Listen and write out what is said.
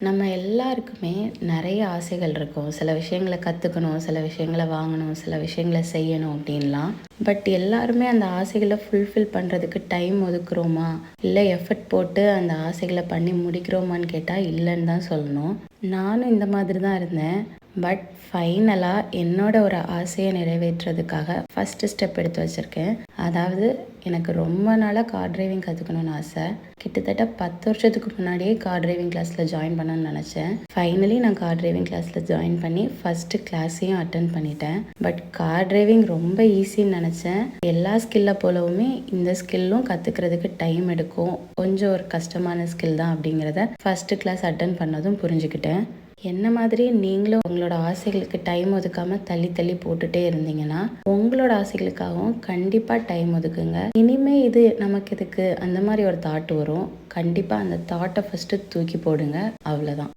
நம்ம எல்லாருக்குமே நிறைய ஆசைகள் இருக்கும். சில விஷயங்கள கத்துக்கணும், சில விஷயங்கள வாங்கணும், சில விஷயங்கள செய்யணும் அப்படின்லாம். பட் எல்லாருமே அந்த ஆசைகள ஃபுல்ஃபில் பண்ணுறதுக்கு டைம் ஒதுக்குறோமா? இல்ல எஃபர்ட் போட்டு அந்த ஆசைகள பண்ணி முடிக்கிறோமான்னு கேட்டா இல்லன்னு தான் சொல்லணும். நானும் இந்த மாதிரி தான் இருந்தேன். பட் ஃபைனலா என்னோட ஒரு ஆசைய நிறைவேற்றுறதுக்காக ஃபர்ஸ்ட்டு ஸ்டெப் எடுத்து வச்சிருக்கேன். அதாவது எனக்கு ரொம்ப நாளா கார் டிரைவிங் கத்துக்கணும்னு ஆசை. கிட்டத்தட்ட 10 வருஷத்துக்கு முன்னாடியே கார் டிரைவிங் கிளாஸ்ல ஜாயின் பண்ணணும்னு நினச்சேன். ஃபைனலி நான் கார் டிரைவிங் கிளாஸ்ல ஜாயின் பண்ணி ஃபர்ஸ்ட்டு கிளாஸையும் அட்டென்ட் பண்ணிட்டேன். பட் கார் டிரைவிங் ரொம்ப ஈஸின்னு நினச்சேன். எல்லா ஸ்கில்லை போலவுமே இந்த ஸ்கில்லும் கற்றுக்கிறதுக்கு டைம் எடுக்கும். கொஞ்சம் ஒரு கஷ்டமான ஸ்கில் தான் அப்படிங்கிறத ஃபர்ஸ்ட்டு கிளாஸ் அட்டென்ட் பண்ணதும் புரிஞ்சுக்கிட்டேன். என்ன மாதிரி நீங்களும் உங்களோட ஆசைகளுக்கு டைம் ஒதுக்காம தள்ளி தள்ளி போட்டுட்டே இருந்தீங்கன்னா உங்களோட ஆசைகளுக்காகவும் கண்டிப்பாக டைம் ஒதுக்குங்க. இனிமே இது நமக்கு எதுக்கு அந்த மாதிரி ஒரு தாட் வரும். கண்டிப்பாக அந்த தாட்டை ஃபஸ்ட்டு தூக்கி போடுங்க. அவ்வளோதான்.